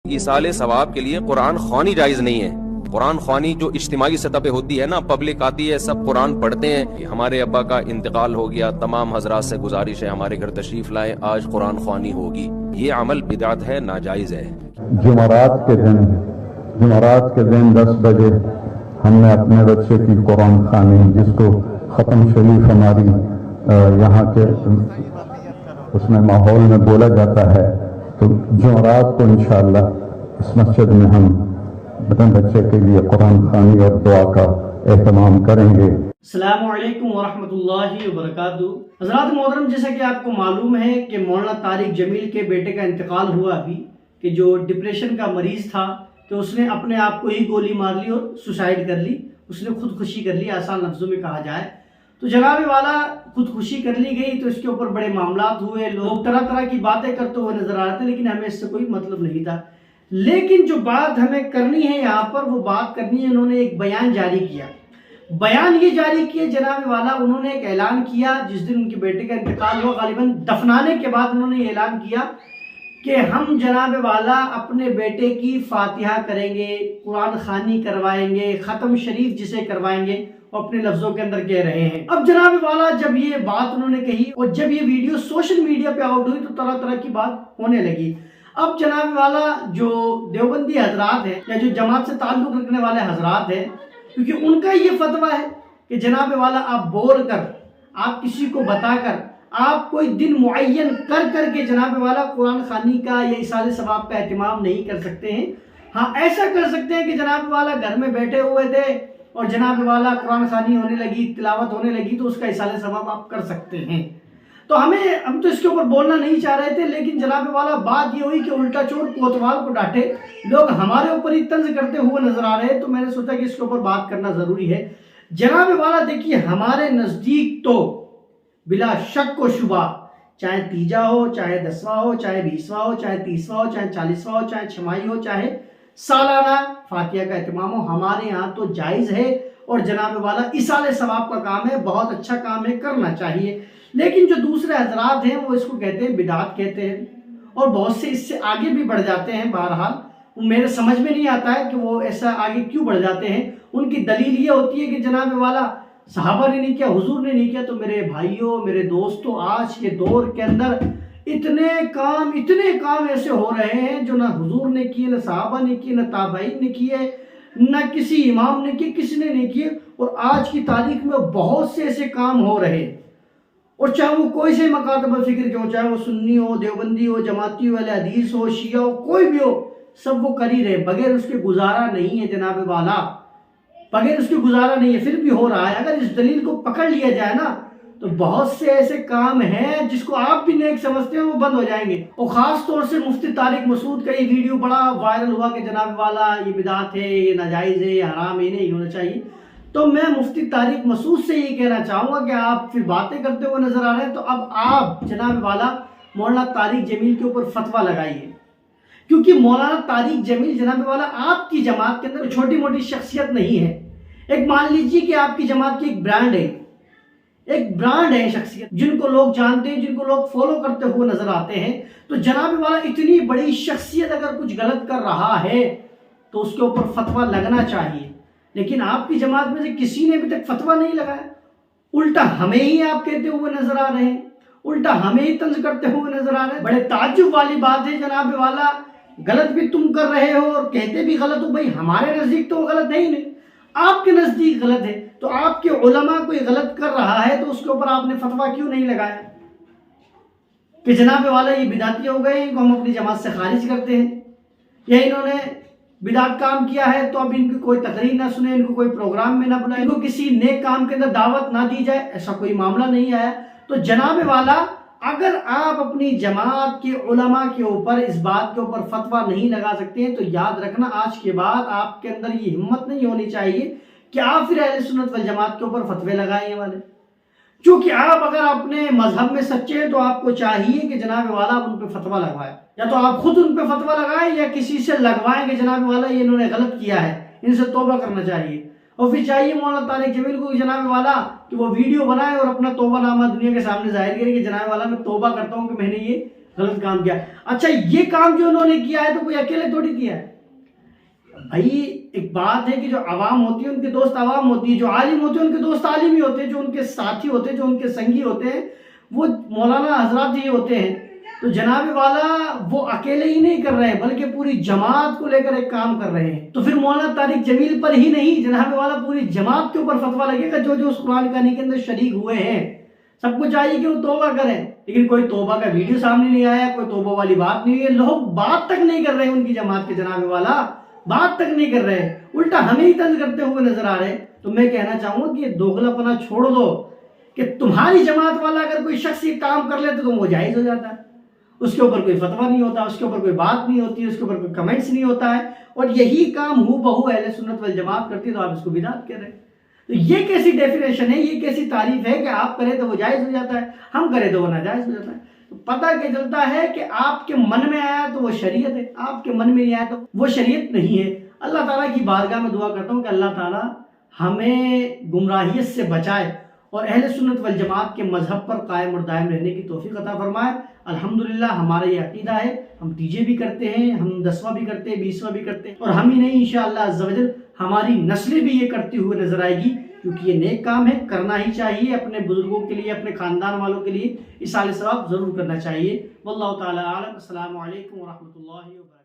ایصال ثواب کے لیے قرآن خوانی جائز نہیں ہے۔ قرآن خوانی جو اجتماعی سطح پہ ہوتی ہے نا، پبلک آتی ہے، سب قرآن پڑھتے ہیں۔ ہمارے ابا کا انتقال ہو گیا، تمام حضرات سے گزارش ہے ہمارے گھر تشریف لائیں، آج قرآن خوانی ہوگی۔ یہ عمل بدعت ہے، ناجائز ہے۔ جمعرات کے دن 10 بجے ہم نے اپنے بچے کی قرآن خوانی، جس کو ختم شریف ہماری یہاں کے اس میں ماحول میں بولا جاتا ہے، تو جمعرات کو انشاءاللہ اس مسجد میں ہم اپنے بچے کے لیے قرآن خوانی اور دعا کا اہتمام کریں گے۔ السلام علیکم ورحمۃ اللہ وبرکاتہ۔ حضرات محترم، جیسا کہ آپ کو معلوم ہے کہ مولانا طارق جمیل کے بیٹے کا انتقال ہوا ابھی، کہ جو ڈپریشن کا مریض تھا، تو اس نے اپنے آپ کو ہی گولی مار لی اور سوسائڈ کر لی، اس نے خودکشی کر لی، آسان لفظوں میں کہا جائے تو۔ جناب والا خودکشی کر لی گئی تو اس کے اوپر بڑے معاملات ہوئے، لوگ طرح طرح کی باتیں کرتے ہوئے نظر آ رہے تھے، لیکن ہمیں اس سے کوئی مطلب نہیں تھا۔ لیکن جو بات ہمیں کرنی ہے یہاں پر، وہ بات کرنی ہے، انہوں نے ایک بیان جاری کیا۔ بیان یہ جاری کیا جناب والا، انہوں نے ایک اعلان کیا جس دن ان کے بیٹے کا انتقال ہوا، غالباً دفنانے کے بعد انہوں نے یہ اعلان کیا کہ ہم جناب والا اپنے بیٹے کی فاتحہ کریں گے، قرآن خوانی کروائیں گے، ختم شریف جسے کروائیں گے، وہ اپنے لفظوں کے اندر کہہ رہے ہیں۔ اب جناب والا جب یہ بات انہوں نے کہی اور جب یہ ویڈیو سوشل میڈیا پہ آؤٹ ہوئی تو طرح طرح کی بات ہونے لگی۔ اب جناب والا جو دیوبندی حضرات ہیں یا جو جماعت سے تعلق رکھنے والے حضرات ہیں، کیونکہ ان کا یہ فتویٰ ہے کہ جناب والا آپ بول کر، آپ کسی کو بتا کر، آپ کوئی دن معین کر کے جناب والا قرآن خوانی کا یا ایصال ثواب کا اہتمام نہیں کر سکتے ہیں۔ ہاں ایسا کر سکتے ہیں کہ جناب والا گھر میں بیٹھے ہوئے تھے اور جناب والا قرآن خوانی ہونے لگی، تلاوت ہونے لگی، تو اس کا ایصال ثواب آپ کر سکتے ہیں۔ تو ہم تو اس کے اوپر بولنا نہیں چاہ رہے تھے، لیکن جناب والا بات یہ ہوئی کہ الٹا چور کوتوال کو ڈانٹے، لوگ ہمارے اوپر ہی طنز کرتے ہوئے نظر آ رہے ہیں، تو میں نے سوچا کہ اس کے اوپر بات کرنا ضروری ہے۔ جناب والا دیکھیے، ہمارے نزدیک تو بلا شک و شبہ، چاہے تیجا ہو، چاہے 10واں ہو، چاہے 20واں ہو، چاہے 30واں ہو، چاہے 40واں ہو، چاہے چھمائی ہو، چاہے سالانہ فاتحہ کا اہتمام ہو، ہمارے یہاں تو جائز ہے، اور جناب والا ایصال ثواب کا کام ہے، بہت اچھا کام ہے، کرنا چاہیے۔ لیکن جو دوسرے حضرات ہیں وہ اس کو کہتے ہیں بدعت کہتے ہیں، اور بہت سے اس سے آگے بھی بڑھ جاتے ہیں۔ بہرحال میرے سمجھ میں نہیں آتا ہے کہ وہ ایسا آگے کیوں بڑھ جاتے ہیں۔ ان کی دلیل یہ ہوتی ہے کہ جناب والا صحابہ نے نہیں کیا، حضور نے نہیں کیا۔ تو میرے بھائیوں، میرے دوستوں، آج کے دور کے اندر اتنے کام ایسے ہو رہے ہیں جو نہ حضور نے کیے، نہ صحابہ نے کیے، نہ تابعین نے کیے، نہ کسی امام نے کیے، کسی نے نہیں کیے، اور آج کی تاریخ میں بہت سے ایسے کام ہو رہے ہیں، اور چاہے وہ کوئی سے مکاتب فکر کے ہو، چاہے وہ سنی ہو، دیوبندی ہو، جماعتی ہو، اہل حدیث ہو، شیعہ ہو، کوئی بھی ہو، سب وہ کر ہی رہے، بغیر اس کے گزارا نہیں ہے جناب والا، بغیر اس کے گزارا نہیں ہے، پھر بھی ہو رہا ہے۔ اگر اس دلیل کو پکڑ لیا جائے نا تو بہت سے ایسے کام ہیں جس کو آپ بھی نیک سمجھتے ہیں، وہ بند ہو جائیں گے۔ اور خاص طور سے مفتی طارق مسعود کا یہ ویڈیو بڑا وائرل ہوا کہ جناب والا یہ بدعت ہے، یہ ناجائز ہے، یہ حرام ہے، یہ نہیں ہونا چاہیے۔ تو میں مفتی طارق مسعود سے یہ کہنا چاہوں گا کہ آپ پھر باتیں کرتے ہوئے نظر آ رہے ہیں، تو اب آپ جناب والا مولانا طارق جمیل کے اوپر فتویٰ لگائیے، کیونکہ مولانا طارق جمیل جناب والا آپ کی جماعت کے اندر چھوٹی موٹی شخصیت نہیں ہے۔ ایک مان لیجیے کہ آپ کی جماعت کی ایک برانڈ ہے شخصیت، جن کو لوگ جانتے ہیں، جن کو لوگ فالو کرتے ہوئے نظر آتے ہیں۔ تو جناب والا اتنی بڑی شخصیت اگر کچھ غلط کر رہا ہے تو اس کے اوپر فتویٰ لگنا چاہیے، لیکن آپ کی جماعت میں سے کسی نے ابھی تک فتویٰ نہیں لگایا، الٹا ہمیں ہی آپ کہتے ہوئے نظر آ رہے ہیں، الٹا ہمیں ہی طنز کرتے ہوئے نظر آ رہے ہیں۔ بڑے تعجب والی بات ہے جناب والا، غلط بھی تم کر رہے ہو اور کہتے بھی غلط ہو۔ بھائی ہمارے نزدیک تو غلط نہیں، آپ کے نزدیک غلط ہے، تو آپ کے علماء کوئی غلط کر رہا ہے تو اس کے اوپر آپ نے فتویٰ کیوں نہیں لگایا کہ جناب والا یہ بدعتی ہو گئے، ان کو ہم اپنی جماعت سے خارج کرتے ہیں، یا انہوں نے بدعت کام کیا ہے تو اب ان کی کوئی تقریر نہ سنیں، ان کو کوئی پروگرام میں نہ بلائیں، ان کو کسی نیک کام کے اندر دعوت نہ دی جائے، ایسا کوئی معاملہ نہیں آیا۔ تو جناب والا اگر آپ اپنی جماعت کے علماء کے اوپر اس بات کے اوپر فتویٰ نہیں لگا سکتے ہیں تو یاد رکھنا آج کے بعد آپ کے اندر یہ ہمت نہیں ہونی چاہیے کہ آپ پھر اہل سنت والجماعت کے اوپر فتوے لگائیں والے، چونکہ آپ اگر اپنے مذہب میں سچے ہیں تو آپ کو چاہیے کہ جناب والا ان پہ فتویٰ لگوائے، یا تو آپ خود ان پہ فتویٰ لگائیں یا کسی سے لگوائیں کہ جناب والا یہ انہوں نے غلط کیا ہے، ان سے توبہ کرنا چاہیے۔ اور پھر چاہیے مولانا طارق جمیل کو جناب والا کہ وہ ویڈیو بنائے اور اپنا توبہ نامہ دنیا کے سامنے ظاہر کرے کہ جناب والا میں توبہ کرتا ہوں کہ میں نے یہ غلط کام کیا. اچھا یہ کام جو انہوں نے کیا ہے تو کوئی اکیلے تھوڑی کیا ہے بھائی. ایک بات ہے کہ جو عوام ہوتی ہے ان کے دوست عوام ہوتی ہے, جو عالم ہوتے ہیں ان کے دوست عالم ہی ہوتے ہیں, جو ان کے ساتھی ہوتے ہیں, جو ان کے سنگی ہوتے ہیں وہ مولانا حضرات یہ ہوتے ہیں. تو جناب والا وہ اکیلے ہی نہیں کر رہے ہیں بلکہ پوری جماعت کو لے کر ایک کام کر رہے ہیں. تو پھر مولانا طارق جمیل پر ہی نہیں جناب والا پوری جماعت کے اوپر فتویٰ لگے گا جو اس قرآن کہانی کے اندر شریک ہوئے ہیں. سب کو چاہیے کہ وہ توبہ کریں, لیکن کوئی توبہ کا ویڈیو سامنے نہیں آیا, کوئی توبہ والی بات نہیں ہے. لوگ بات تک نہیں کر رہے ہیں ان کی جماعت کے جناب والا, بات تک نہیں کر رہے, الٹا ہمیں ہی طنز کرتے ہوئے نظر آ رہے ہیں. تو میں کہنا چاہوں گا کہ یہ دوغلا پنا چھوڑ دو کہ تمہاری جماعت والا اگر کوئی شخص یہ کام کر لیتے تو وہ جائز ہو جاتا ہے, اس کے اوپر کوئی فتویٰ نہیں ہوتا, اس کے اوپر کوئی بات نہیں ہوتی, اس کے اوپر کوئی کمنٹس نہیں ہوتا ہے, اور یہی کام ہو بہو اہل سنت والجماعت کرتی ہے تو آپ اس کو بدعت کہہ رہے ہیں. تو یہ کیسی ڈیفینیشن ہے, یہ کیسی تعریف ہے کہ آپ کریں تو وہ جائز ہو جاتا ہے, ہم کریں تو وہ ناجائز ہو جاتا ہے. تو پتہ کہ چلتا ہے کہ آپ کے من میں آیا تو وہ شریعت ہے, آپ کے من میں نہیں آیا تو وہ شریعت نہیں ہے. اللہ تعالیٰ کی بارگاہ میں دعا کرتا ہوں کہ اللہ تعالیٰ ہمیں گمراہیت سے بچائے اور اہل سنت والجماعت کے مذہب پر قائم اور دائم رہنے کی توفیق عطا فرمائے. الحمدللہ ہمارا یہ عقیدہ ہے, ہم ٹیجے بھی کرتے ہیں, ہم 10واں بھی کرتے ہیں, 20واں بھی کرتے ہیں, اور ہم ہی نہیں انشاءاللہ عز و جل ہماری نسلیں بھی یہ کرتی ہوئے نظر آئے گی, کیونکہ یہ نیک کام ہے, کرنا ہی چاہیے. اپنے بزرگوں کے لیے, اپنے خاندان والوں کے لیے ایصال ثواب ضرور کرنا چاہیے. واللہ تعالی اعلم. السلام علیکم ورحمۃ اللہ وبرکاتہ.